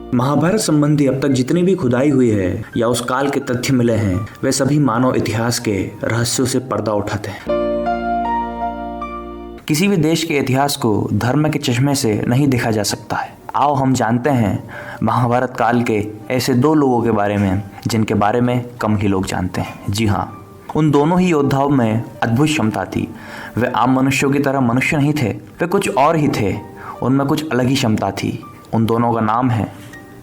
महाभारत संबंधी अब तक जितनी भी खुदाई हुई है या उस काल के तथ्य मिले हैं, वे सभी मानव इतिहास के रहस्यों से पर्दा उठाते हैं। किसी भी देश के इतिहास को धर्म के चश्मे से नहीं देखा जा सकता है। आओ हम जानते हैं महाभारत काल के ऐसे दो लोगों के बारे में जिनके बारे में कम ही लोग जानते हैं। जी हाँ, उन दोनों ही योद्धाओं में अद्भुत क्षमता थी। वे आम मनुष्यों की तरह मनुष्य नहीं थे, वे कुछ और ही थे। उनमें कुछ अलग ही क्षमता थी। उन दोनों का नाम है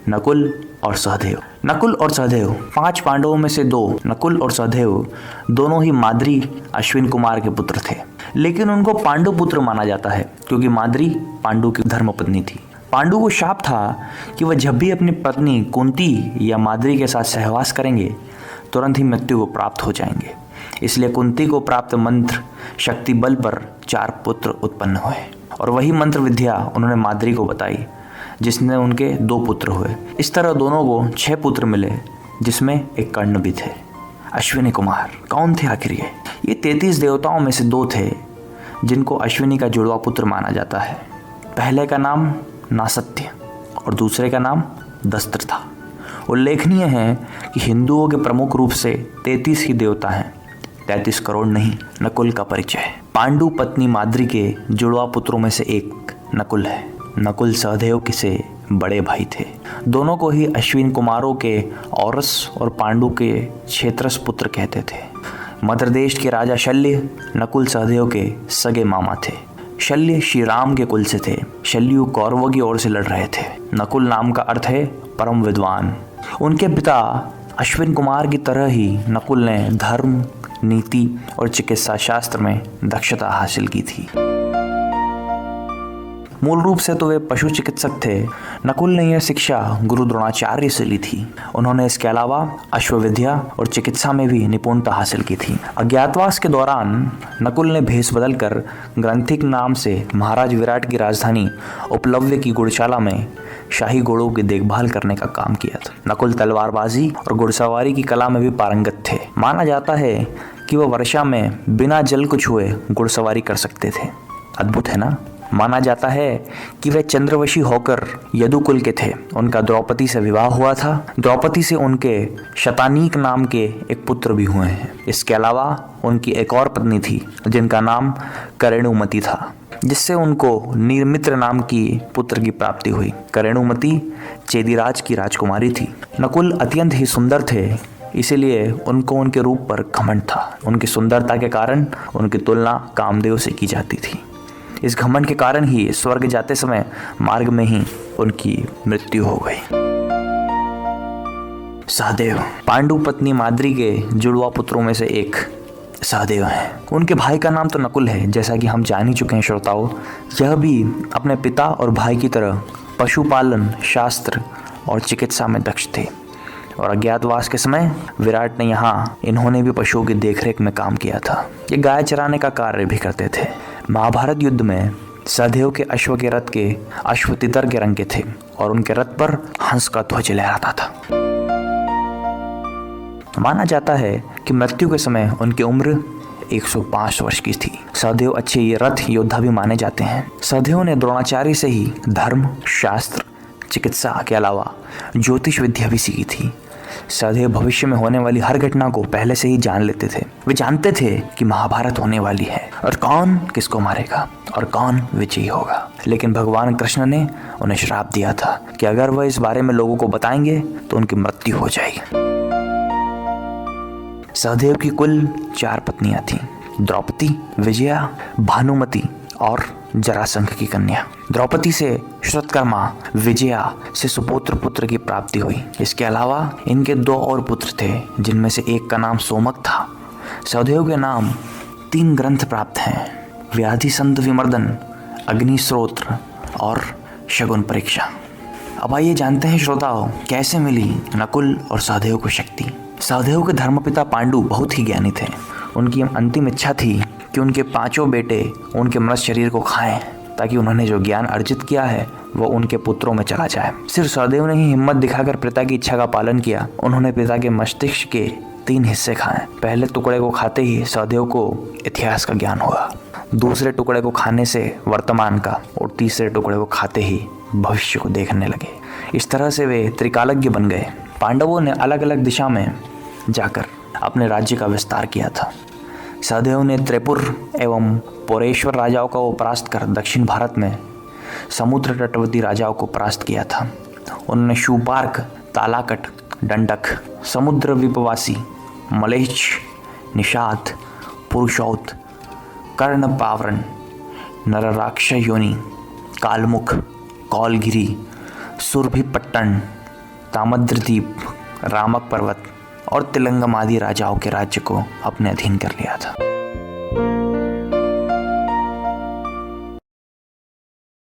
नकुल और सहदेव। नकुल और सहदेव 5 पांडवों में से 2, नकुल और सहदेव दोनों ही माद्री अश्विन कुमार के पुत्र थे। लेकिन उनको पांडु पुत्र माना जाता है क्योंकि माद्री पांडु की धर्मपत्नी थी। पांडु को शाप था कि वह जब भी अपनी पत्नी कुंती या माद्री के साथ सहवास करेंगे तुरंत ही मृत्यु को प्राप्त हो जाएंगे। इसलिए कुंती को प्राप्त मंत्र शक्ति बल पर 4 पुत्र उत्पन्न हुए और वही मंत्र विद्या उन्होंने माद्री को बताई, जिसने उनके 2 पुत्र हुए। इस तरह दोनों को 6 पुत्र मिले, जिसमें एक कर्ण भी थे। अश्विनी कुमार कौन थे आखिर ये 33 देवताओं में से 2 थे जिनको अश्विनी का जुड़वा पुत्र माना जाता है। पहले का नाम नासत्य और दूसरे का नाम दस्त्र था। उल्लेखनीय है कि हिंदुओं के प्रमुख रूप से 33 ही देवता हैं, 33 करोड़ नहीं। नकुल का परिचय पांडु पत्नी माद्री के जुड़वा पुत्रों में से एक नकुल है। नकुल सहदेव के से बड़े भाई थे। दोनों को ही अश्विन कुमारों के औरस और पांडु के क्षेत्रस पुत्र कहते थे। मध्य देश के राजा शल्य नकुल सहदेव के सगे मामा थे। शल्य श्री राम के कुल से थे। शल्यु कौरवों की ओर से लड़ रहे थे। नकुल नाम का अर्थ है परम विद्वान। उनके पिता अश्विन कुमार की तरह ही नकुल ने धर्म, नीति और चिकित्सा शास्त्र में दक्षता हासिल की थी। मूल रूप से तो वे पशु चिकित्सक थे। नकुल ने यह शिक्षा गुरु द्रोणाचार्य से ली थी। उन्होंने इसके अलावा अश्वविद्या और चिकित्सा में भी निपुणता हासिल की थी। अज्ञातवास के दौरान नकुल ने भेष बदलकर ग्रंथिक नाम से महाराज विराट की राजधानी उपलव्य की गुड़शाला में शाही घोड़ों की देखभाल करने का काम किया था। नकुल तलवारबाजी और घुड़सवारी की कला में भी पारंगत थे। माना जाता है कि वह वर्षा में बिना जल को छुए घुड़सवारी कर सकते थे। अद्भुत है ना। माना जाता है कि वे चंद्रवशी होकर यदुकुल के थे। उनका द्रौपदी से विवाह हुआ था। द्रौपदी से उनके शतानीक नाम के एक पुत्र भी हुए हैं। इसके अलावा उनकी एक और पत्नी थी जिनका नाम करेणुमति था, जिससे उनको नीरमित्र नाम की पुत्र की प्राप्ति हुई। करेणुमति चेदिराज की राजकुमारी थी। नकुल अत्यंत ही सुंदर थे, इसीलिए उनको उनके रूप पर घमंड था। उनकी सुंदरता के कारण उनकी तुलना कामदेव से की जाती थी। इस घमंड के कारण ही स्वर्ग जाते समय मार्ग में ही उनकी मृत्यु हो गई। सहदेव पांडु पत्नी माद्री के जुड़वा पुत्रों में से एक सहदेव हैं। उनके भाई का नाम तो नकुल है, जैसा कि हम जान ही चुके हैं श्रोताओं। यह भी अपने पिता और भाई की तरह पशुपालन, शास्त्र और चिकित्सा में दक्ष थे। और अज्ञातवास के समय विराट ने इन्होंने भी पशुओं की देखरेख में काम किया था। ये गाय चराने का कार्य भी करते थे। महाभारत युद्ध में सहदेव के अश्व के रथ के अश्व तितर के रंग के थे और उनके रथ पर हंस का ध्वज लहराता था। माना जाता है कि मृत्यु के समय उनकी उम्र 105 वर्ष की थी। सहदेव अच्छे ये रथ योद्धा भी माने जाते हैं। सहदेव ने द्रोणाचार्य से ही धर्म, शास्त्र, चिकित्सा के अलावा ज्योतिष विद्या भी सीखी थी। सहदेव भविष्य में होने वाली हर घटना को पहले से ही जान लेते थे। वे जानते थे कि महाभारत होने वाली है और कौन किसको मारेगा और कौन विजयी होगा। लेकिन भगवान कृष्ण ने उन्हें श्राप दिया था कि अगर वह इस बारे में लोगों को बताएंगे तो उनकी मृत्यु हो जाएगी। सहदेव की कुल 4 पत्नियां थीं, द्रौपदी, विजया, भानुमति और जरासंध की कन्या। द्रौपदी से श्रुतकर्मा, विजया से सुपुत्र पुत्र की प्राप्ति हुई। इसके अलावा इनके 2 और पुत्र थे, जिनमें से एक का नाम सोमक था। सहदेव के नाम 3 ग्रंथ प्राप्त हैं: व्याधि संध विमर्दन, अग्नि स्रोत्र और शगुन परीक्षा। अब आइए जानते हैं श्रोताओं, कैसे मिली नकुल और सहदेव को शक्ति। सहदेव के धर्मपिता पांडु बहुत ही ज्ञानी थे। उनकी अंतिम इच्छा थी कि उनके 5 बेटे उनके मृत शरीर को खाएं, ताकि उन्होंने जो ज्ञान अर्जित किया है वो उनके पुत्रों में चला जाए। सिर्फ सहदेव ने ही हिम्मत दिखाकर पिता की इच्छा का पालन किया। उन्होंने पिता के मस्तिष्क के 3 हिस्से खाए। पहले टुकड़े को खाते ही सहदेव को इतिहास का ज्ञान हुआ, दूसरे टुकड़े को खाने से वर्तमान का और तीसरे टुकड़े को खाते ही भविष्य को देखने लगे। इस तरह से वे त्रिकालज्ञ बन गए। पांडवों ने अलग अलग दिशा में जाकर अपने राज्य का विस्तार किया था। सहदेव ने त्रिपुर एवं पौरेश्वर राजाओं को परास्त कर दक्षिण भारत में समुद्र तटवर्ती राजाओं को परास्त किया था। उन्होंने शूपार्क, तालाकट, दंडक, समुद्र विपवासी, मलेच्छ, निषाद, पुरुषौत, कर्णपावरण, नरराक्ष योनि, कालमुख, कौलगिरी, सुरभिपट्टन, तामद्रद्वीप, रामक पर्वत और तिलंगम आदि राजाओं के राज्य को अपने अधीन कर लिया था।